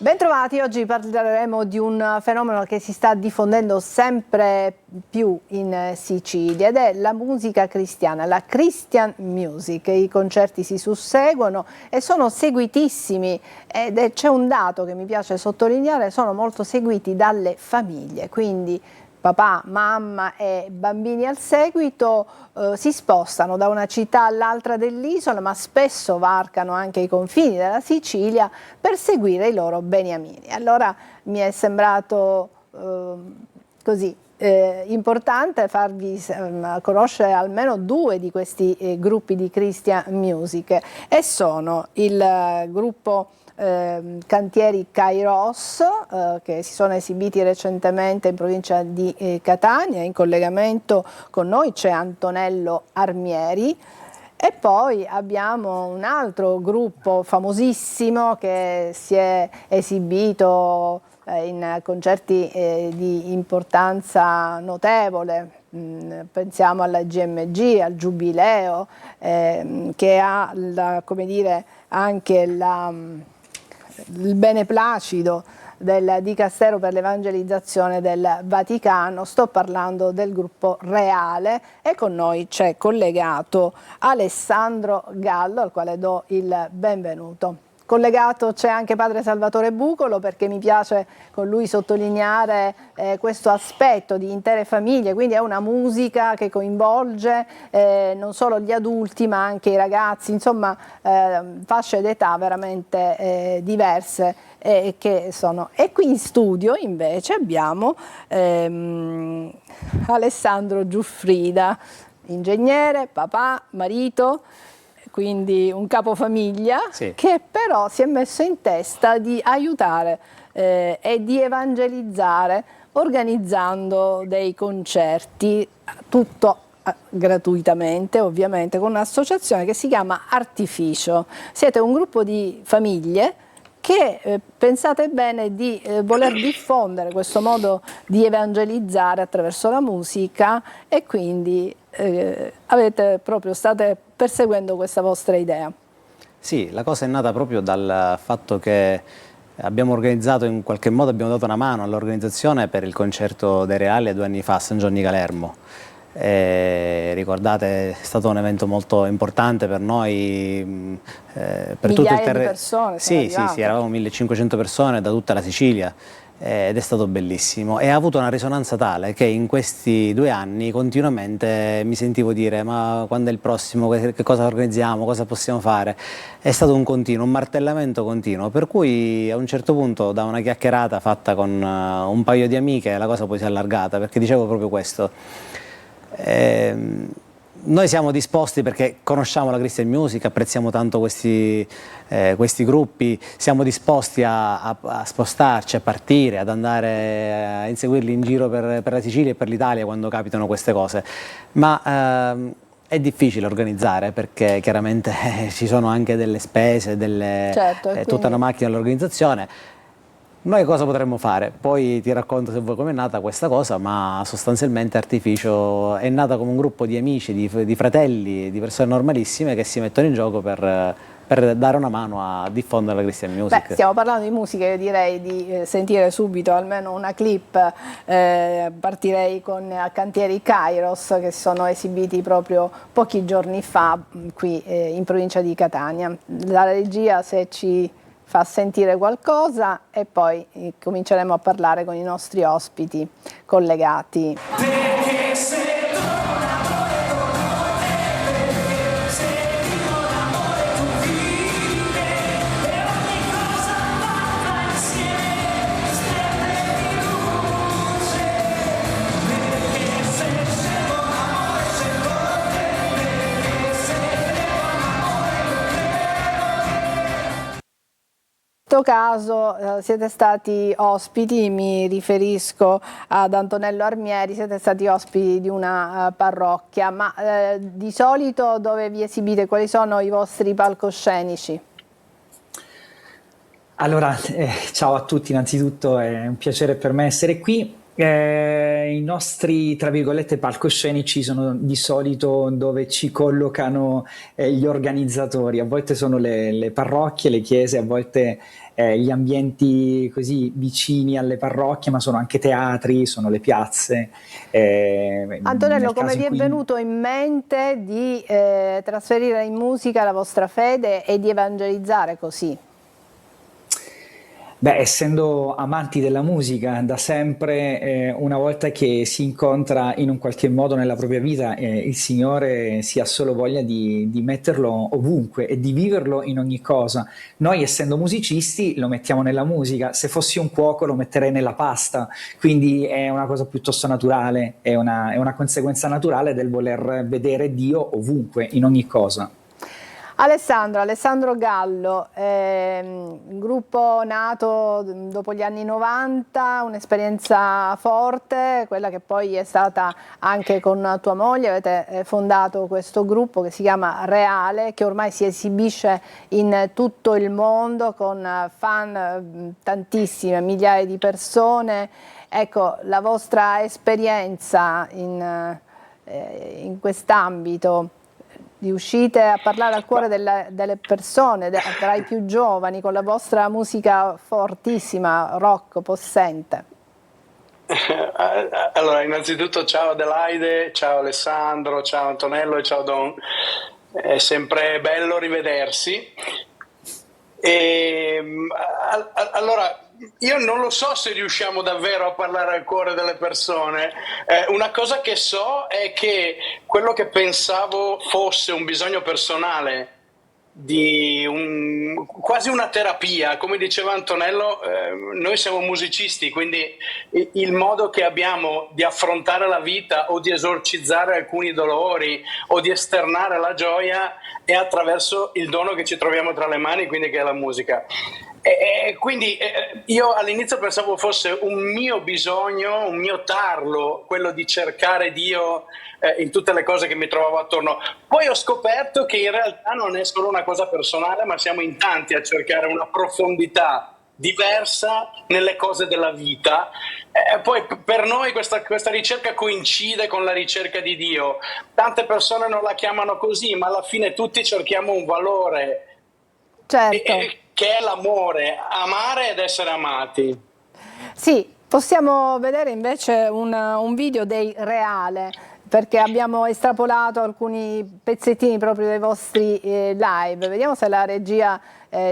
Bentrovati, oggi parleremo di un fenomeno che si sta diffondendo sempre più in Sicilia ed è la musica cristiana, la Christian Music. I concerti si susseguono e sono seguitissimi ed c'è un dato che mi piace sottolineare: sono molto seguiti dalle famiglie, quindi papà, mamma e bambini al seguito si spostano da una città all'altra dell'isola, ma spesso varcano anche i confini della Sicilia per seguire i loro beniamini. Allora mi è sembrato importante farvi conoscere almeno due di questi gruppi di Christian Music, e sono il gruppo Cantieri Kairos, che si sono esibiti recentemente in provincia di Catania. In collegamento con noi c'è Antonello Armieri, e poi abbiamo un altro gruppo famosissimo che si è esibito in concerti di importanza notevole. Pensiamo alla GMG, al Giubileo, che ha anche il beneplacito del Dicastero per l'Evangelizzazione del Vaticano. Sto parlando del gruppo Reale, e con noi c'è collegato Alessandro Gallo, al quale do il benvenuto. Collegato c'è anche padre Salvatore Bucolo, perché mi piace con lui sottolineare questo aspetto di intere famiglie, quindi è una musica che coinvolge non solo gli adulti ma anche i ragazzi, insomma fasce d'età veramente diverse che sono. E qui in studio invece abbiamo Alessandro Giuffrida, ingegnere, papà, marito, quindi un capofamiglia, sì, che però si è messo in testa di aiutare e di evangelizzare organizzando dei concerti, tutto gratuitamente ovviamente, con un'associazione che si chiama Artificio. Siete un gruppo di famiglie che pensate bene di voler diffondere questo modo di evangelizzare attraverso la musica, e quindi state perseguendo questa vostra idea. Sì, la cosa è nata proprio dal fatto che abbiamo organizzato, in qualche modo abbiamo dato una mano all'organizzazione per il concerto dei Reali 2 anni fa a San Giovanni Calermo. Ricordate, è stato un evento molto importante per noi, per tutto il territorio. Persone. Sì, eravamo 1500 persone da tutta la Sicilia. Ed è stato bellissimo, e ha avuto una risonanza tale che in questi 2 anni continuamente mi sentivo dire: ma quando è il prossimo, che cosa organizziamo, cosa possiamo fare? È stato un martellamento continuo, per cui a un certo punto, da una chiacchierata fatta con un paio di amiche, la cosa poi si è allargata, perché dicevo proprio questo. Noi siamo disposti, perché conosciamo la Christian Music, apprezziamo tanto questi gruppi, siamo disposti a spostarci, a partire, ad andare a inseguirli in giro per la Sicilia e per l'Italia quando capitano queste cose, ma è difficile organizzare, perché chiaramente ci sono anche delle spese, certo, tutta una macchina dell'organizzazione. Noi cosa potremmo fare? Poi ti racconto, se vuoi, come è nata questa cosa, ma sostanzialmente Artificio è nata come un gruppo di amici, di fratelli, di persone normalissime che si mettono in gioco per dare una mano a diffondere la Christian Music. Stiamo parlando di musica, io direi di sentire subito almeno una clip. Partirei con Cantieri Kairos, che si sono esibiti proprio pochi giorni fa qui in provincia di Catania. La regia, se ci fa sentire qualcosa, e poi cominceremo a parlare con i nostri ospiti collegati. In questo caso siete stati ospiti, mi riferisco ad Antonello Armieri, siete stati ospiti di una parrocchia, ma di solito dove vi esibite? Quali sono i vostri palcoscenici? Allora, ciao a tutti, innanzitutto è un piacere per me essere qui. I nostri, tra virgolette, palcoscenici sono di solito dove ci collocano gli organizzatori. A volte sono le parrocchie, le chiese, a volte gli ambienti così vicini alle parrocchie, ma sono anche teatri, sono le piazze. Antonello, Nel come caso vi in è cui venuto in mente di trasferire in musica la vostra fede e di evangelizzare così? Beh, essendo amanti della musica da sempre, una volta che si incontra in un qualche modo nella propria vita, il Signore si ha solo voglia di metterlo ovunque e di viverlo in ogni cosa. Noi, essendo musicisti, lo mettiamo nella musica. Se fossi un cuoco, lo metterei nella pasta. Quindi è una cosa piuttosto naturale, è una conseguenza naturale del voler vedere Dio ovunque, in ogni cosa. Alessandro Gallo, un gruppo nato dopo gli anni 90, un'esperienza forte, quella che poi è stata anche con tua moglie, avete fondato questo gruppo che si chiama Reale, che ormai si esibisce in tutto il mondo con fan tantissime, migliaia di persone. Ecco, la vostra esperienza in quest'ambito, riuscite a parlare al cuore delle persone, tra i più giovani, con la vostra musica fortissima, rock, possente. Allora, innanzitutto ciao Adelaide, ciao Alessandro, ciao Antonello e ciao Don. È sempre bello rivedersi. E, allora, io non lo so se riusciamo davvero a parlare al cuore delle persone. Una cosa che so è che quello che pensavo fosse un bisogno personale quasi una terapia, come diceva Antonello, noi siamo musicisti, quindi il modo che abbiamo di affrontare la vita o di esorcizzare alcuni dolori o di esternare la gioia è attraverso il dono che ci troviamo tra le mani, quindi che è la musica. Quindi io all'inizio pensavo fosse un mio bisogno, un mio tarlo, quello di cercare Dio in tutte le cose che mi trovavo attorno. Poi ho scoperto che in realtà non è solo una cosa personale, ma siamo in tanti a cercare una profondità diversa nelle cose della vita. Poi per noi questa ricerca coincide con la ricerca di Dio. Tante persone non la chiamano così, ma alla fine tutti cerchiamo un valore. Certo. Che è l'amore, amare ed essere amati. Sì, possiamo vedere invece un video dei Reale, perché abbiamo estrapolato alcuni pezzettini proprio dei vostri live. Vediamo se la regia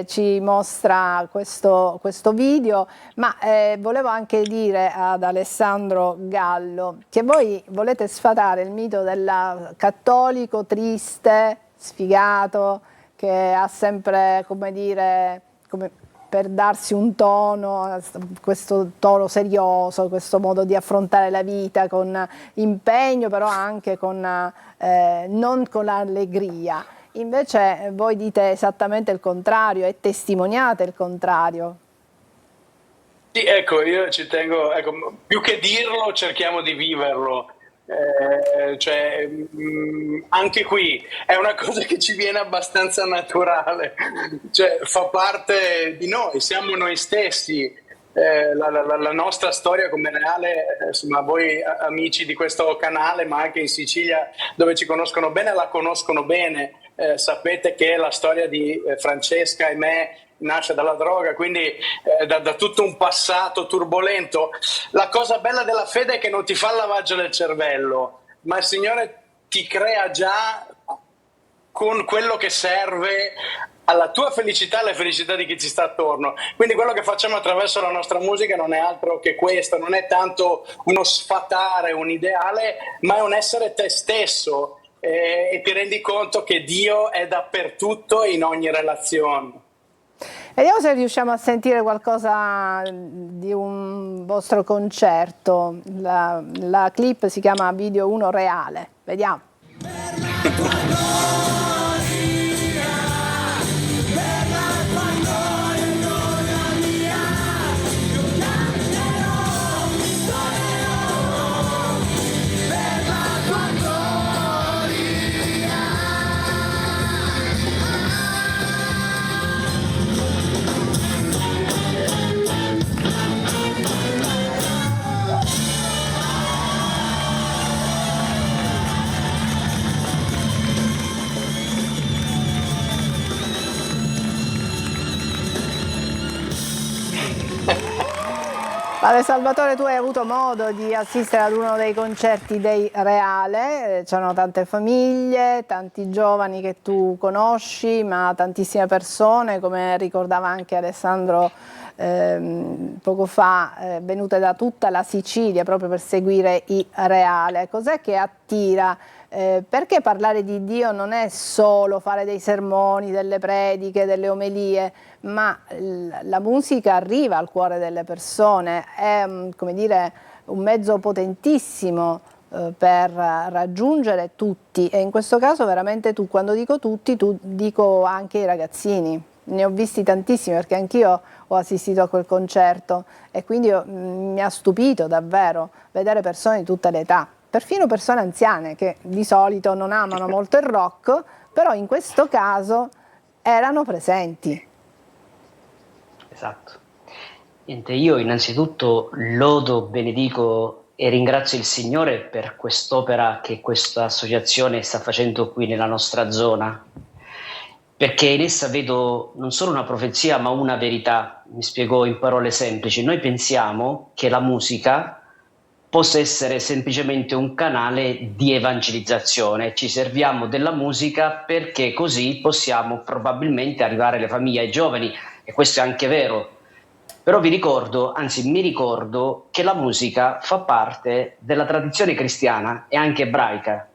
ci mostra questo video, ma volevo anche dire ad Alessandro Gallo che voi volete sfatare il mito del cattolico triste, sfigato, che ha sempre, come dire, per darsi un tono, questo tono serioso, questo modo di affrontare la vita con impegno, però anche non con l'allegria. Invece voi dite esattamente il contrario e testimoniate il contrario. Sì, ecco, io ci tengo, ecco, più che dirlo cerchiamo di viverlo. Anche qui è una cosa che ci viene abbastanza naturale, cioè fa parte di noi, siamo noi stessi. La nostra storia come Reale, insomma, voi amici di questo canale, ma anche in Sicilia dove ci conoscono bene, la conoscono bene. Sapete che la storia di Francesca e me nasce dalla droga, quindi da tutto un passato turbolento. La cosa bella della fede è che non ti fa il lavaggio del cervello, ma il Signore ti crea già con quello che serve alla tua felicità e alla felicità di chi ci sta attorno. Quindi quello che facciamo attraverso la nostra musica non è altro che questo, non è tanto uno sfatare un ideale, ma è un essere te stesso, e ti rendi conto che Dio è dappertutto in ogni relazione. Vediamo se riusciamo a sentire qualcosa di un vostro concerto. La clip si chiama Video 1 Reale. Vediamo. Padre Salvatore, tu hai avuto modo di assistere ad uno dei concerti dei Reale, c'erano tante famiglie, tanti giovani che tu conosci, ma tantissime persone, come ricordava anche Alessandro poco fa, venute da tutta la Sicilia proprio per seguire i Reale. Cos'è che attira? Perché parlare di Dio non è solo fare dei sermoni, delle prediche, delle omelie, ma la musica arriva al cuore delle persone, è come dire, un mezzo potentissimo per raggiungere tutti, e in questo caso veramente tu, quando dico tutti, dico anche i ragazzini. Ne ho visti tantissimi perché anch'io ho assistito a quel concerto e quindi mi ha stupito davvero vedere persone di tutte le età, perfino persone anziane che di solito non amano molto il rock, però in questo caso erano presenti. Esatto. Niente, io innanzitutto lodo, benedico e ringrazio il Signore per quest'opera che questa associazione sta facendo qui nella nostra zona, perché in essa vedo non solo una profezia ma una verità. Mi spiego in parole semplici: noi pensiamo che la musica possa essere semplicemente un canale di evangelizzazione, ci serviamo della musica perché così possiamo probabilmente arrivare alle famiglie, ai giovani, e questo è anche vero. Però vi ricordo, anzi mi ricordo, che la musica fa parte della tradizione cristiana e anche ebraica.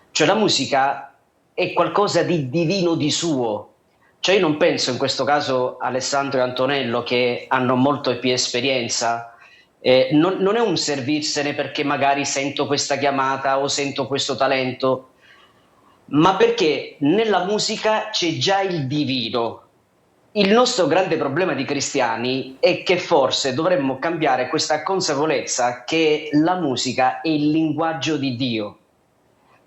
Cioè la musica è qualcosa di divino di suo. Cioè io non penso in questo caso a Alessandro e Antonello, che hanno molto più esperienza. Non è un servirsene perché magari sento questa chiamata o sento questo talento, ma perché nella musica c'è già il divino. Il nostro grande problema di cristiani è che forse dovremmo cambiare questa consapevolezza che la musica è il linguaggio di Dio,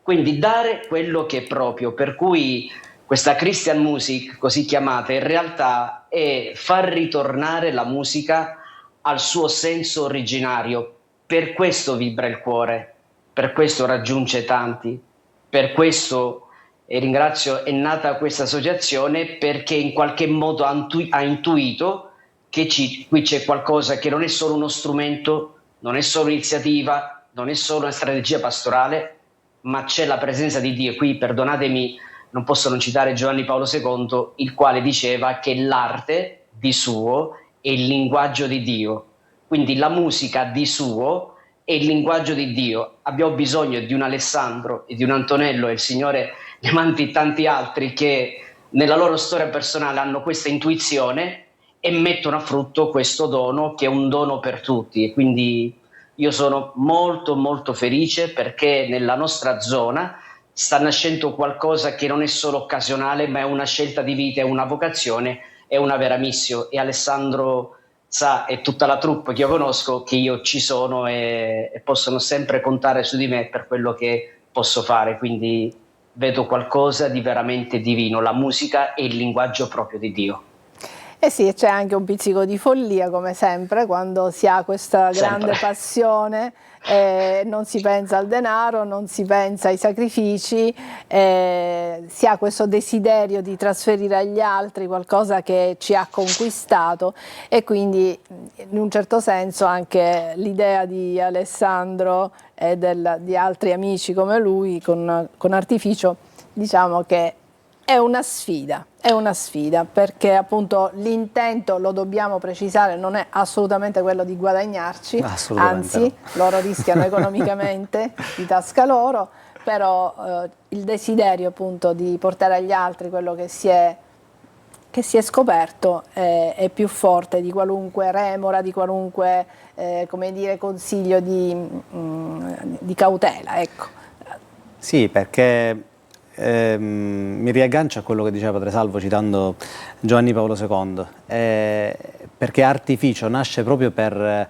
quindi dare quello che è proprio, per cui questa Christian music, così chiamata, in realtà è far ritornare la musica al suo senso originario. Per questo vibra il cuore, per questo raggiunge tanti, per questo, e ringrazio, è nata questa associazione, perché in qualche modo ha intuito che qui c'è qualcosa che non è solo uno strumento, non è solo iniziativa, non è solo una strategia pastorale, ma c'è la presenza di Dio. Qui, perdonatemi, non posso non citare Giovanni Paolo II, il quale diceva che l'arte di suo è il linguaggio di Dio. Quindi la musica di suo è il linguaggio di Dio. Abbiamo bisogno di un Alessandro e di un Antonello, e il Signore ne mandi tanti altri che nella loro storia personale hanno questa intuizione e mettono a frutto questo dono, che è un dono per tutti. E quindi io sono molto molto felice, perché nella nostra zona sta nascendo qualcosa che non è solo occasionale, ma è una scelta di vita, è una vocazione, è una vera missione. E Alessandro sa, e tutta la troupe che io conosco, che io ci sono e possono sempre contare su di me per quello che posso fare. Quindi vedo qualcosa di veramente divino. La musica è il linguaggio proprio di Dio. Eh sì, c'è anche un pizzico di follia, come sempre, quando si ha questa grande passione, non si pensa al denaro, non si pensa ai sacrifici, si ha questo desiderio di trasferire agli altri qualcosa che ci ha conquistato, e quindi in un certo senso anche l'idea di Alessandro e di altri amici come lui con Artificio, diciamo che è una sfida, perché appunto l'intento, lo dobbiamo precisare, non è assolutamente quello di guadagnarci, anzi no. Loro rischiano economicamente di tasca loro, però il desiderio appunto di portare agli altri quello che si è scoperto è più forte di qualunque remora, di qualunque come dire, consiglio di cautela, ecco. Sì, perché mi riaggancio a quello che diceva Padre Salvo citando Giovanni Paolo II, perché Artificio nasce proprio per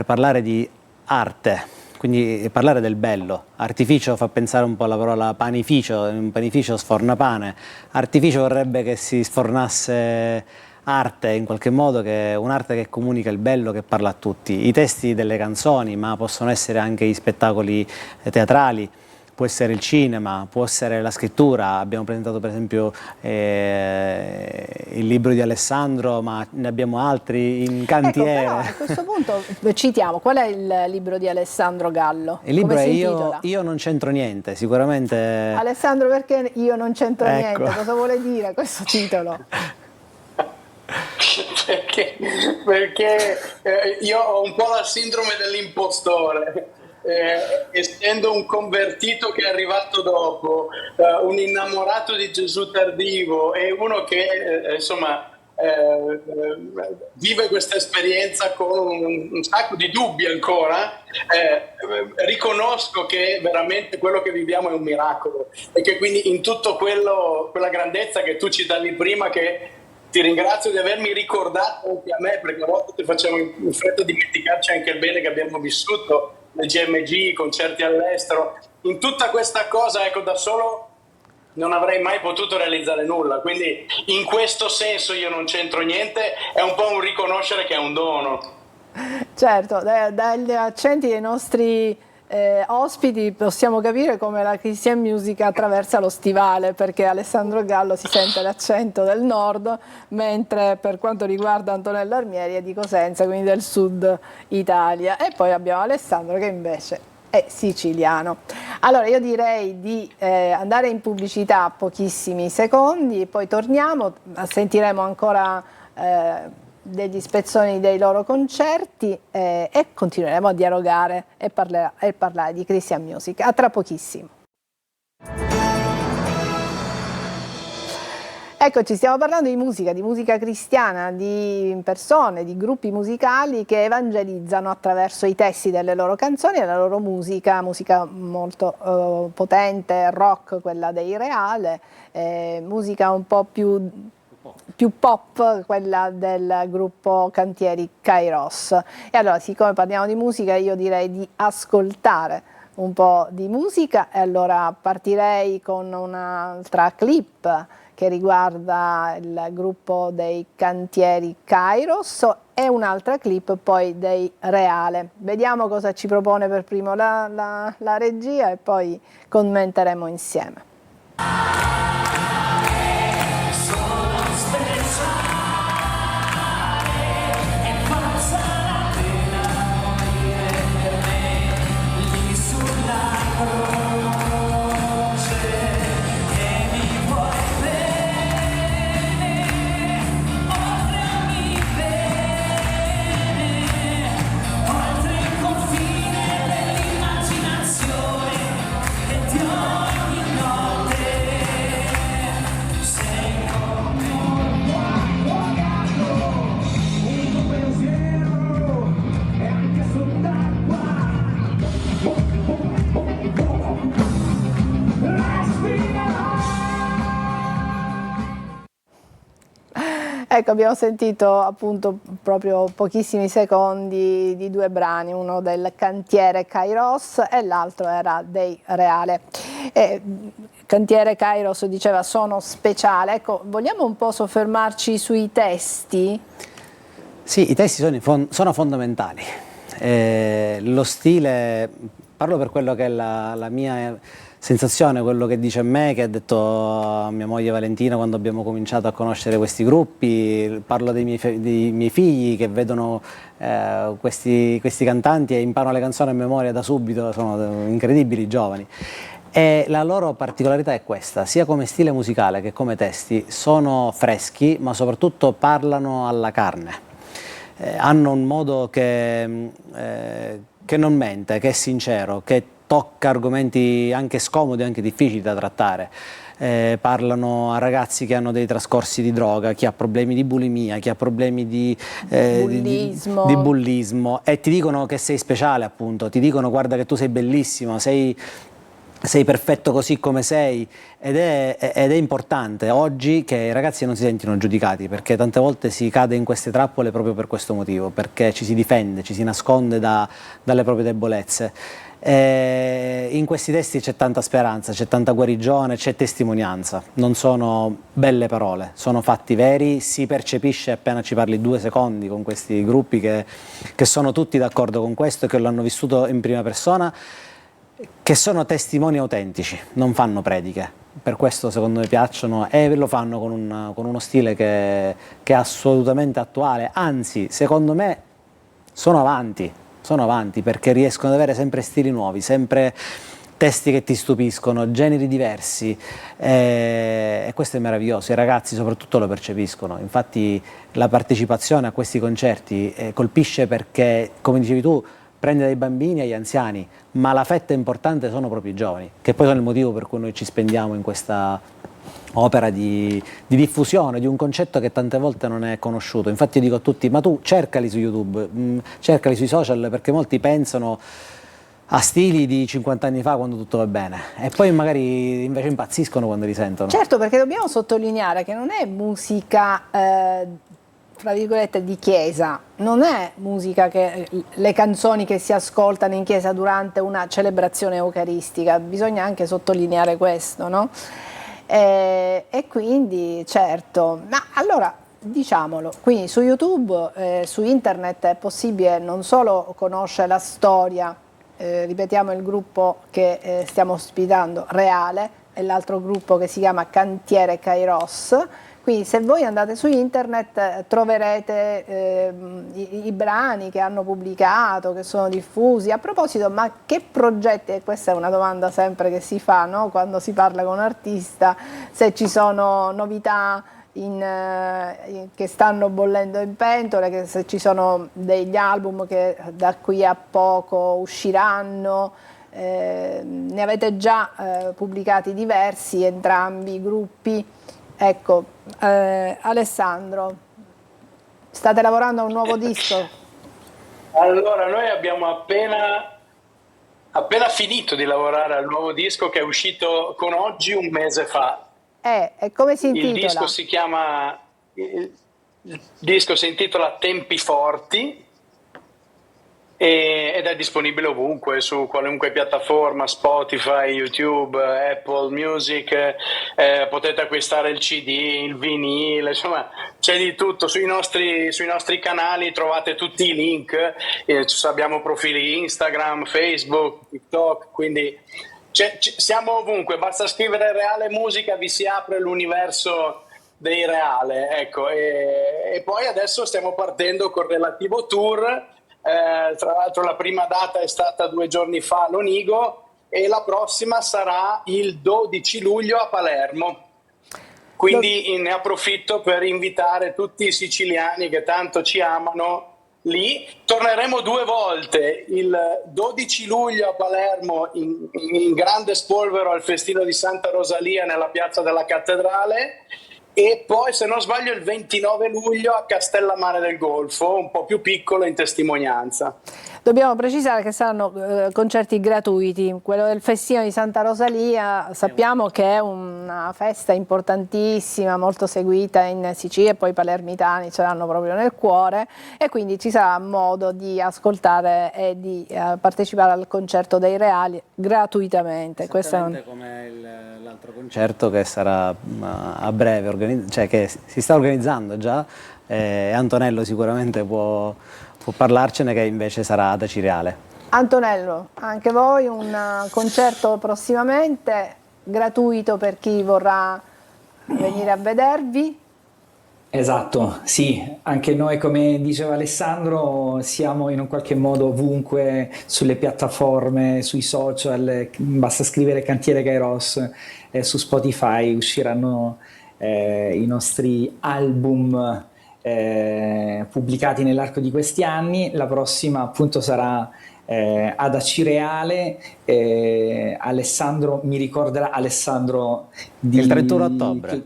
parlare di arte, quindi parlare del bello. Artificio fa pensare un po' alla parola panificio, un panificio sforna pane, artificio vorrebbe che si sfornasse arte in qualche modo, che è un'arte che comunica il bello, che parla a tutti. I testi delle canzoni, ma possono essere anche gli spettacoli teatrali, può essere il cinema, può essere la scrittura. Abbiamo presentato per esempio il libro di Alessandro, ma ne abbiamo altri in cantiere. Ecco, però a questo punto citiamo, qual è il libro di Alessandro Gallo? Il libro Come è si intitola? Io non c'entro niente, sicuramente. Alessandro, perché io non c'entro Ecco. niente? Cosa vuole dire questo titolo? Perché io ho un po' la sindrome dell'impostore. Essendo un convertito che è arrivato dopo, un innamorato di Gesù tardivo e uno che vive questa esperienza con un sacco di dubbi ancora, riconosco che veramente quello che viviamo è un miracolo e che quindi in tutto quella grandezza che tu citavi prima, che ti ringrazio di avermi ricordato anche a me, perché a volte facciamo in fretta a dimenticarci anche il bene che abbiamo vissuto, le GMG, i concerti all'estero, in tutta questa cosa, ecco, da solo non avrei mai potuto realizzare nulla, quindi in questo senso io non c'entro niente, è un po' un riconoscere che è un dono. Certo, dagli accenti dei nostri ospiti possiamo capire come la Christian Music attraversa lo stivale, perché Alessandro Gallo si sente l'accento del nord, mentre per quanto riguarda Antonello Armieri è di Cosenza, quindi del sud Italia, e poi abbiamo Alessandro che invece è siciliano. Allora io direi di andare in pubblicità pochissimi secondi e poi torniamo, sentiremo ancora degli spezzoni dei loro concerti e continueremo a dialogare e parlare di Christian Music. A tra pochissimo. Eccoci, stiamo parlando di musica cristiana, di persone, di gruppi musicali che evangelizzano attraverso i testi delle loro canzoni e la loro musica molto potente, rock, quella dei Reale, musica un po' più pop, quella del gruppo Cantieri Kairos. E allora, siccome parliamo di musica, io direi di ascoltare un po' di musica e allora partirei con un'altra clip che riguarda il gruppo dei Cantieri Kairos e un'altra clip poi dei Reale. Vediamo cosa ci propone per primo la regia e poi commenteremo insieme. Ecco, abbiamo sentito appunto proprio pochissimi secondi di due brani, uno del Cantiere Kairos e l'altro era dei Reale. Cantiere Kairos diceva sono speciale, ecco, vogliamo un po' soffermarci sui testi? Sì, i testi sono fondamentali. Lo stile, parlo per quello che è la mia sensazione, quello che dice a me, che ha detto a mia moglie Valentina quando abbiamo cominciato a conoscere questi gruppi, parlo dei miei figli che vedono questi cantanti e imparano le canzoni a memoria da subito, sono incredibili giovani. E la loro particolarità è questa, sia come stile musicale che come testi, sono freschi ma soprattutto parlano alla carne. Hanno un modo che non mente, che è sincero, che tocca argomenti anche scomodi, anche difficili da trattare. Parlano a ragazzi che hanno dei trascorsi di droga, chi ha problemi di bulimia, chi ha problemi di bullismo e ti dicono che sei speciale, appunto, ti dicono guarda che tu sei bellissimo, sei perfetto così come sei ed è importante oggi che i ragazzi non si sentino giudicati, perché tante volte si cade in queste trappole proprio per questo motivo, perché ci si difende, ci si nasconde dalle proprie debolezze. In questi testi c'è tanta speranza, c'è tanta guarigione, c'è testimonianza, non sono belle parole, sono fatti veri, si percepisce appena ci parli 2 secondi con questi gruppi che sono tutti d'accordo con questo e che lo hanno vissuto in prima persona. che sono testimoni autentici, non fanno prediche. Per questo secondo me piacciono e lo fanno con uno stile che è assolutamente attuale, anzi secondo me sono avanti perché riescono ad avere sempre stili nuovi, sempre testi che ti stupiscono, generi diversi e questo è meraviglioso, i ragazzi soprattutto lo percepiscono, infatti la partecipazione a questi concerti colpisce perché, come dicevi tu, prende dai bambini agli anziani, ma la fetta importante sono proprio i giovani, che poi sono il motivo per cui noi ci spendiamo in questa opera di diffusione di un concetto che tante volte non è conosciuto. Infatti io dico a tutti, ma tu cercali su YouTube, cercali sui social, perché molti pensano a stili di 50 anni fa quando tutto va bene e poi magari invece impazziscono quando li sentono. Certo, perché dobbiamo sottolineare che non è musica fra virgolette di chiesa, non è musica che le canzoni che si ascoltano in chiesa durante una celebrazione eucaristica, bisogna anche sottolineare questo, no? E quindi certo, ma allora diciamolo, quindi su YouTube, su internet è possibile non solo conoscere la storia, ripetiamo il gruppo che stiamo ospitando, Reale, e l'altro gruppo che si chiama Cantiere Kairos. Quindi se voi andate su internet troverete i brani che hanno pubblicato, che sono diffusi. A proposito, ma che progetti, e questa è una domanda sempre che si fa, no? Quando si parla con un artista, se ci sono novità che stanno bollendo in pentole, che se ci sono degli album che da qui a poco usciranno. Ne avete già pubblicati diversi, entrambi i gruppi. Ecco, Alessandro, state lavorando a un nuovo disco? Allora, noi abbiamo appena finito di lavorare al nuovo disco che è uscito con Oggi un mese fa. E come si intitola? Il disco si intitola Tempi Forti ed è disponibile ovunque, su qualunque piattaforma, Spotify, YouTube, Apple Music, potete acquistare il CD, il vinile, insomma c'è di tutto, sui nostri canali trovate tutti i link, abbiamo profili Instagram, Facebook, TikTok, quindi siamo ovunque, basta scrivere Reale Musica, vi si apre l'universo dei Reale, ecco, e poi adesso stiamo partendo col relativo tour. Tra l'altro la prima data è stata 2 giorni fa a Lonigo e la prossima sarà il 12 luglio a Palermo. Quindi ne approfitto per invitare tutti i siciliani che tanto ci amano lì. Torneremo 2 volte, il 12 luglio a Palermo in grande spolvero al festino di Santa Rosalia nella piazza della Cattedrale. E poi, se non sbaglio, il 29 luglio a Castellammare del Golfo, un po' più piccolo, in testimonianza. Dobbiamo precisare che saranno concerti gratuiti. Quello del festino di Santa Rosalia sappiamo che è una festa importantissima, molto seguita in Sicilia, e poi i palermitani ce l'hanno proprio nel cuore, e quindi ci sarà modo di ascoltare e di partecipare al concerto dei Reali gratuitamente. Esattamente come l'altro concerto che sarà a breve, cioè che si sta organizzando già, Antonello sicuramente può parlarcene, che invece sarà ad Acireale. Antonello, anche voi un concerto prossimamente, gratuito per chi vorrà venire a vedervi? Esatto, sì, anche noi, come diceva Alessandro, siamo in un qualche modo ovunque, sulle piattaforme, sui social, basta scrivere Cantiere Kairos, su Spotify usciranno i nostri album pubblicati nell'arco di questi anni. La prossima appunto sarà ad Acireale. Alessandro mi ricorderà, Alessandro, il 31 ottobre.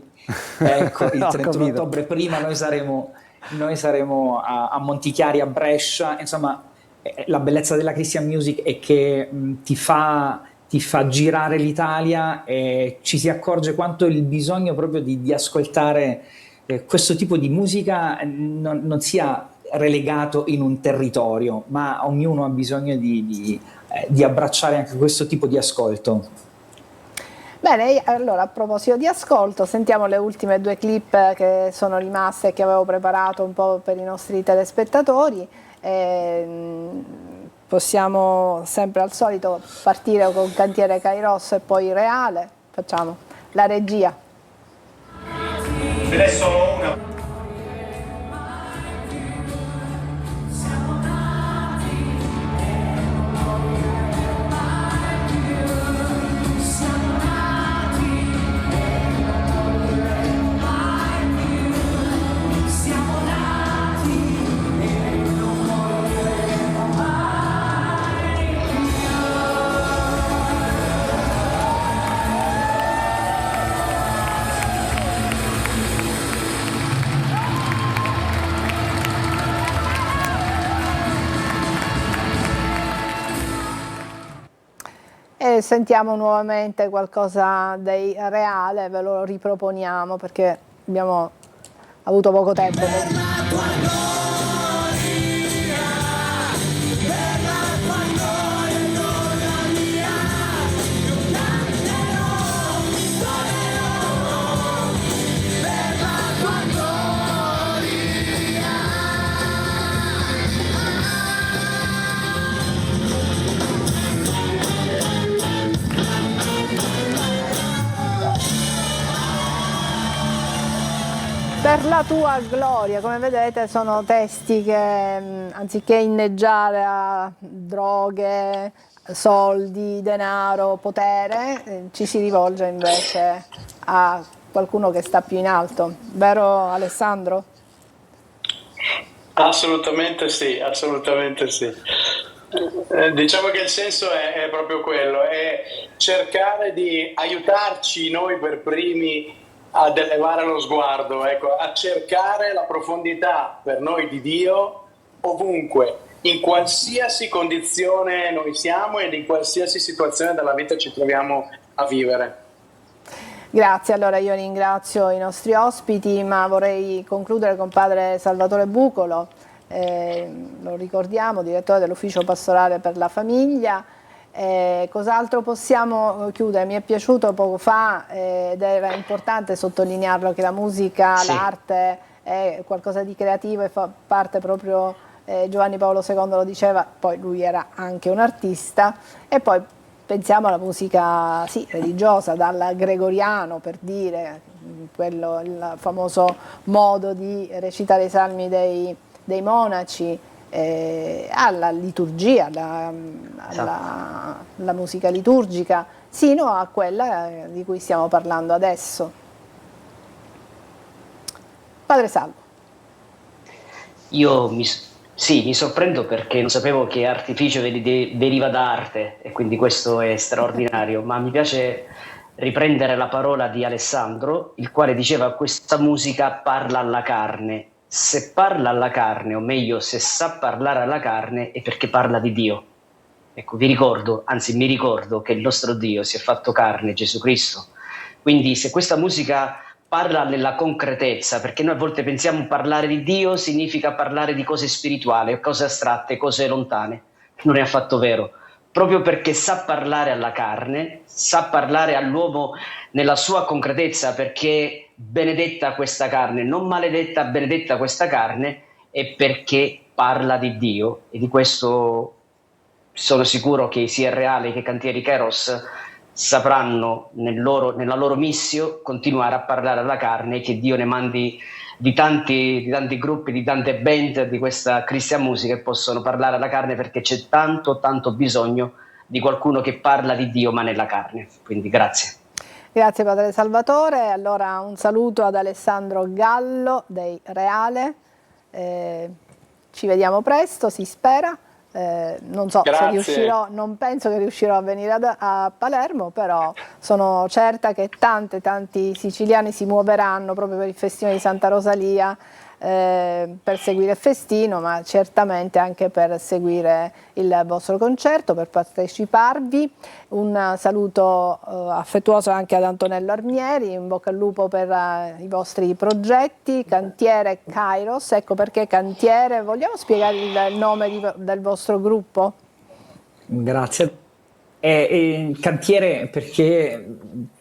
Ecco, il 31 ottobre prima noi saremo a Montichiari, a Brescia. Insomma, la bellezza della Christian Music è che ti fa girare l'Italia e ci si accorge quanto il bisogno proprio di ascoltare questo tipo di musica non sia relegato in un territorio, ma ognuno ha bisogno di abbracciare anche questo tipo di ascolto. Bene, allora a proposito di ascolto, sentiamo le ultime 2 clip che sono rimaste e che avevo preparato un po' per i nostri telespettatori. Possiamo sempre al solito partire con Cantiere Kairos e poi Reale. Facciamo la regia. Adesso una. E sentiamo nuovamente qualcosa dei Reale, ve lo riproponiamo perché abbiamo avuto poco tempo. Per la tua gloria, come vedete sono testi che anziché inneggiare a droghe, soldi, denaro, potere, ci si rivolge invece a qualcuno che sta più in alto, vero Alessandro? Assolutamente sì, assolutamente sì. Diciamo che il senso è proprio quello, è cercare di aiutarci noi per primi ad elevare lo sguardo, ecco, a cercare la profondità per noi di Dio ovunque, in qualsiasi condizione noi siamo ed in qualsiasi situazione della vita ci troviamo a vivere. Grazie, allora io ringrazio i nostri ospiti, ma vorrei concludere con padre Salvatore Bucolo, lo ricordiamo, direttore dell'Ufficio Pastorale per la Famiglia. Cos'altro possiamo chiudere? Mi è piaciuto poco fa ed era importante sottolinearlo che la musica, Sì. l'arte è qualcosa di creativo e fa parte proprio, Giovanni Paolo II lo diceva, poi lui era anche un artista, e poi pensiamo alla musica sì, religiosa, dal gregoriano per dire, quello, il famoso modo di recitare i salmi dei monaci, alla liturgia, alla musica liturgica, sino a quella di cui stiamo parlando adesso. Padre Salvo. Io mi sorprendo perché non sapevo che artificio deriva da arte e quindi questo è straordinario, ma mi piace riprendere la parola di Alessandro, il quale diceva: questa musica parla alla carne. Se parla alla carne, o meglio se sa parlare alla carne, è perché parla di Dio. Ecco, mi ricordo che il nostro Dio si è fatto carne, Gesù Cristo. Quindi se questa musica parla nella concretezza, perché noi a volte pensiamo parlare di Dio significa parlare di cose spirituali, cose astratte, cose lontane. Non è affatto vero. Proprio perché sa parlare alla carne, sa parlare all'uomo nella sua concretezza, perché benedetta questa carne, non maledetta, benedetta questa carne, è perché parla di Dio, e di questo sono sicuro che sia Reale che Cantieri Kairos sapranno nella loro missione continuare a parlare alla carne, e che Dio ne mandi di tanti gruppi, di tante band di questa Christian Music che possono parlare alla carne, perché c'è tanto bisogno di qualcuno che parla di Dio ma nella carne. Quindi grazie. Grazie Padre Salvatore, allora un saluto ad Alessandro Gallo dei Reale, ci vediamo presto, si spera. Non so se riuscirò, non penso che riuscirò a venire a Palermo, però sono certa che tanti siciliani si muoveranno proprio per il festino di Santa Rosalia, per seguire il festino, ma certamente anche per seguire il vostro concerto, per parteciparvi. Un saluto affettuoso anche ad Antonello Armieri, in bocca al lupo per i vostri progetti. Cantiere Kairos, ecco perché Cantiere, vogliamo spiegare il nome del vostro gruppo? Grazie. Cantiere perché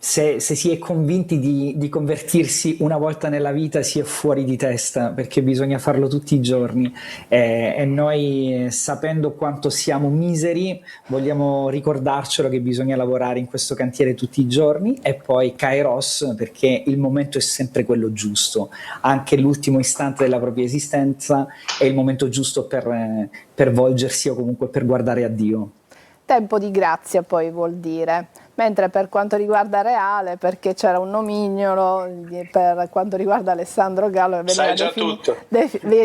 se si è convinti di convertirsi una volta nella vita, si è fuori di testa, perché bisogna farlo tutti i giorni. E noi, sapendo quanto siamo miseri, vogliamo ricordarcelo che bisogna lavorare in questo cantiere tutti i giorni, e poi Kairos, perché il momento è sempre quello giusto. Anche l'ultimo istante della propria esistenza è il momento giusto per volgersi o comunque per guardare a Dio. Tempo di grazia poi vuol dire, mentre per quanto riguarda Reale, perché c'era un nomignolo, per quanto riguarda Alessandro Gallo,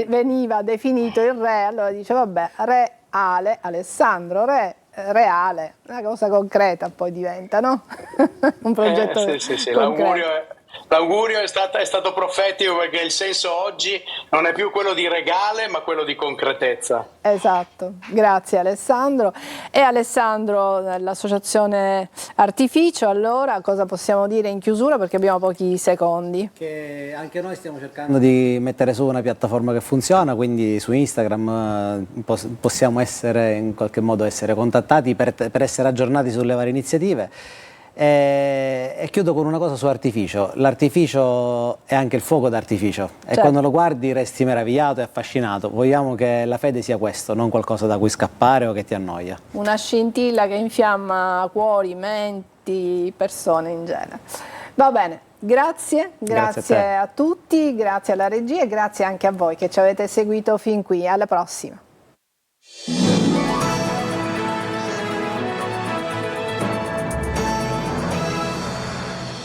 veniva definito il re, allora dice vabbè, Reale, Alessandro, Reale, una cosa concreta poi diventa, no? Un progetto sì. concreto. L'augurio è stato profetico, perché il senso oggi non è più quello di regale, ma quello di concretezza. Esatto, grazie Alessandro. E Alessandro, l'associazione Artificio, allora cosa possiamo dire in chiusura, perché abbiamo pochi secondi? Che anche noi stiamo cercando di mettere su una piattaforma che funziona, quindi su Instagram possiamo essere in qualche modo contattati per essere aggiornati sulle varie iniziative. E chiudo con una cosa su Artificio. L'artificio è anche il fuoco d'artificio, e quando lo guardi resti meravigliato e affascinato. Vogliamo che la fede sia questo, non qualcosa da cui scappare o che ti annoia. Una scintilla che infiamma cuori, menti, persone in genere. Va bene, grazie a tutti, grazie alla regia e grazie anche a voi che ci avete seguito fin qui. Alla prossima.